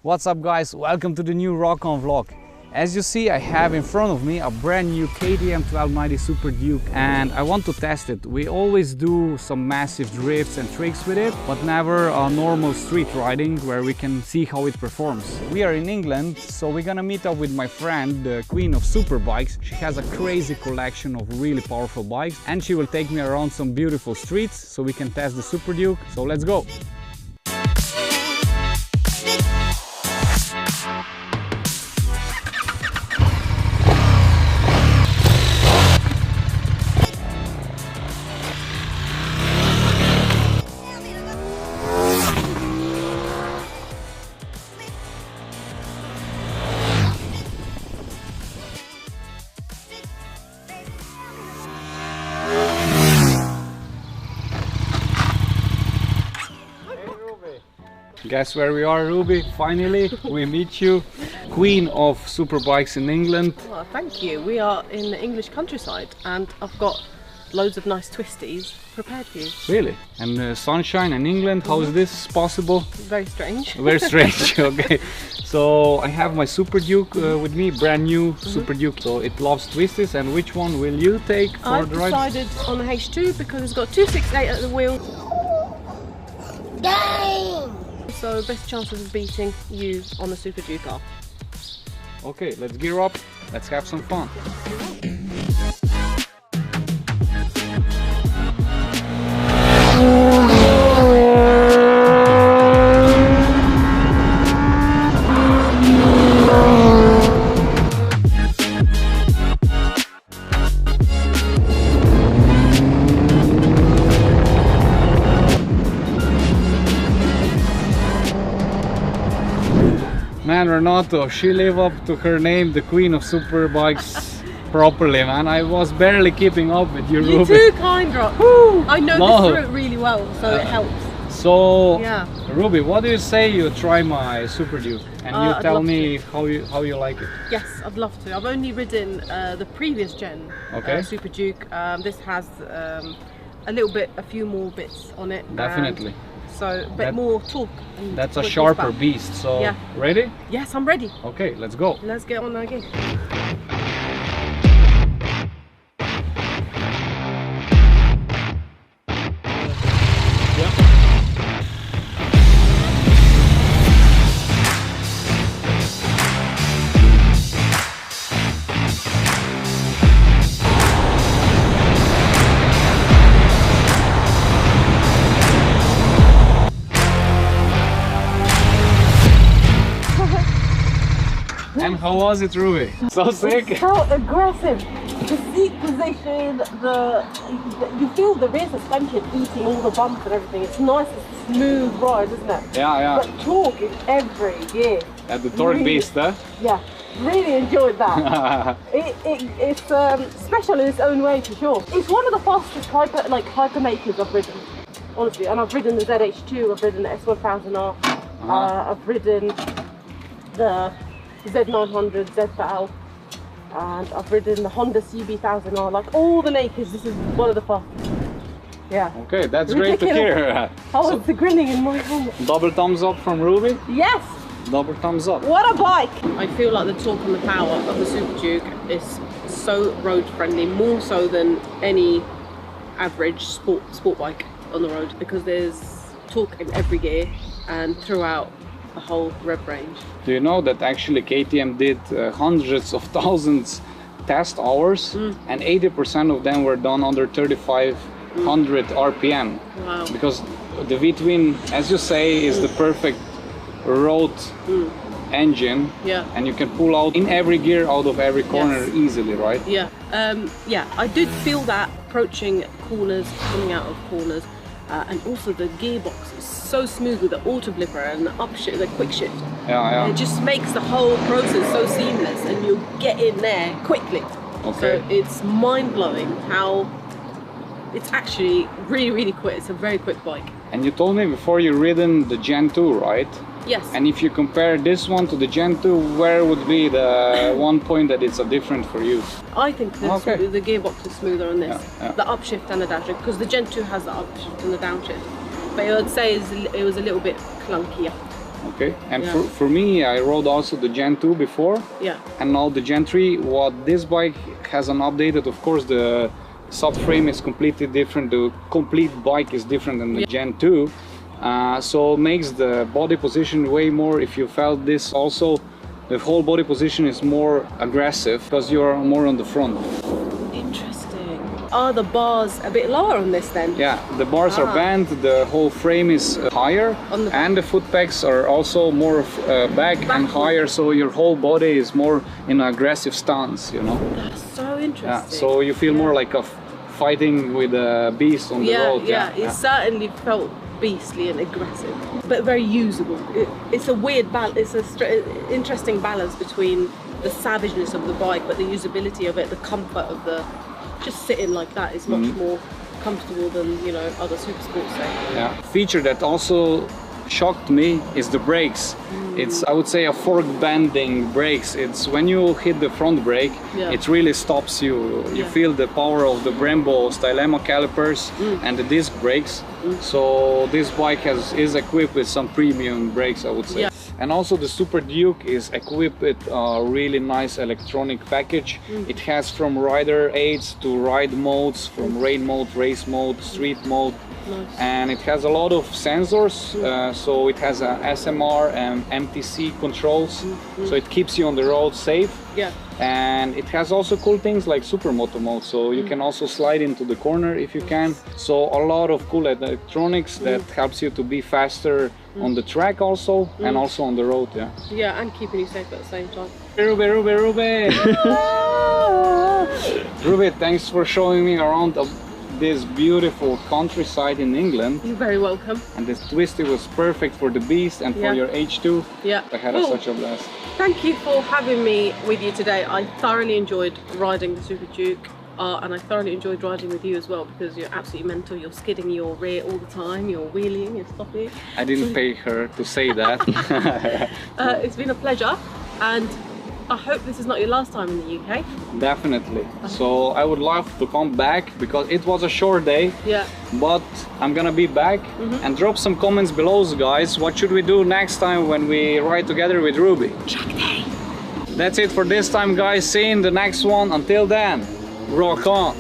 What's up guys, welcome to the new Rock On vlog. As you see, I have in front of me a brand new KTM 1290 Super Duke and I want to test it. We always do some massive drifts and tricks with it, but never a normal street riding where we can see how it performs. We are in England, so we're gonna meet up with my friend, the queen of super bikes. She has a crazy collection of really powerful bikes and she will take me around some beautiful streets so we can test the Super Duke. So let's go! Guess where we are, Ruby? Finally, we meet you, queen of superbikes in England. Oh, thank you. We are in the English countryside and I've got loads of nice twisties prepared for you. Really? And sunshine in England, how is this possible? Very strange. Very strange, okay. So I have my Super Duke with me, brand new Super Duke. So it loves twisties, and which one will you take for the ride? I've decided on the H2 because it's got 268 at the wheel. Dang! So best chances of beating you on the Super Duke are. Okay, let's gear up, let's have some fun. Man, Renato, she lived up to her name, the queen of super bikes, properly, man. I was barely keeping up with you, You're Ruby. too kind, Rob. I know this route really well, so it helps. So, yeah. Ruby, what do you say you try my Super Duke and you tell me how you like it? Yes, I'd love to. I've only ridden the previous gen Super Duke. This has a few more bits on it. Definitely. So a bit more torque. That's a sharper beast. So yeah. Ready? Yes, I'm ready. Okay, let's go. Let's get on again. And how was it, Ruby? So sick? It's so aggressive. The seat position, you feel the rear suspension eating all the bumps and everything. It's nice, it's a smooth ride, isn't it? Yeah, yeah. But torque is every gear. At the torque really, beast, huh? Yeah, really enjoyed that. It's special in its own way for sure. It's one of the fastest hypermakers I've ridden, honestly. And I've ridden the ZH2, I've ridden the S1000R, I've ridden the Z900, ZL, and I've ridden the Honda CB1000R, like all the nakeds. This is one of the fastest. Yeah. Okay, that's great to hear. How was the grinning in my helmet? Double thumbs up from Ruby? Yes! Double thumbs up. What a bike! I feel like the torque and the power of the Super Duke is so road friendly, more so than any average sport bike on the road, because there's torque in every gear and throughout the whole rev range. Do you know that actually KTM did hundreds of thousands test hours and 80% of them were done under 3500 RPM? Wow. Because the V-twin, as you say, is the perfect road engine, and you can pull out in every gear out of every corner easily, right? Yeah, yeah, I did feel that approaching corners, coming out of corners. And also the gearbox is so smooth with the auto blipper and the upshift, the quick shift. Yeah. It just makes the whole process so seamless and you get in there quickly. Okay. So it's mind-blowing how it's actually really quick. It's a very quick bike. And you told me before you ridden the Gen 2, right? Yes. And if you compare this one to the Gen 2, where would be the one point that it's a different for you? I think the gearbox is smoother on this. The upshift and the downshift, because the Gen 2 has the upshift and the downshift. But I would say it was a little bit clunkier. Okay, and Yeah. for me, I rode also the Gen 2 before, Yeah. and now the Gen 3. What this bike has an updated, of course, the subframe is completely different. The complete bike is different than the Gen 2, so it makes the body position way more. If you felt this also, the whole body position is more aggressive because you're more on the front. Interesting. Are the bars a bit lower on this then? Yeah, the bars are bent, the whole frame is higher, and the foot pegs are also more back and higher, so your whole body is more in an aggressive stance, you know. That's so interesting. Yeah, so you feel more like a fighting with a beast on the road. It certainly felt beastly and aggressive, but very usable. It's a weird balance. It's an interesting balance between the savageness of the bike, but the usability of it, the comfort of the just sitting like that is much more comfortable than, you know, other super sports say. Yeah. Feature that also shocked me is the brakes. It's, I would say, a fork bending brakes. It's when you hit the front brake, it really stops you. You feel the power of the Brembo Stylema calipers and the disc brakes. So this bike is equipped with some premium brakes, I would say. And also the Super Duke is equipped with a really nice electronic package. It has from rider aids to ride modes, from rain mode, race mode, street mode. Nice. And it has a lot of sensors, so it has a SMR and MTC controls, so it keeps you on the road safe. Yeah. And it has also cool things like supermoto mode, so you can also slide into the corner if you can. So a lot of cool electronics that helps you to be faster on the track also, and also on the road. Yeah. Yeah, and keeping you safe at the same time. Ruby, Ruby, Ruby! Ruby, thanks for showing me around this beautiful countryside in England. You're very welcome. And this twisty was perfect for the beast and for your H2. Yeah. I had such a blast. Thank you for having me with you today. I thoroughly enjoyed riding the Super Duke. And I thoroughly enjoyed riding with you as well, because you're absolutely mental. You're skidding your rear all the time, you're wheeling, you're stopping. I didn't pay her to say that. It's been a pleasure, and I hope this is not your last time in the UK. Definitely. So I would love to come back, because it was a short day. Yeah. But I'm gonna be back. And drop some comments below, guys. What should we do next time when we ride together with Ruby? Track day. That's it for this time, guys. See you in the next one. Until then, rock on!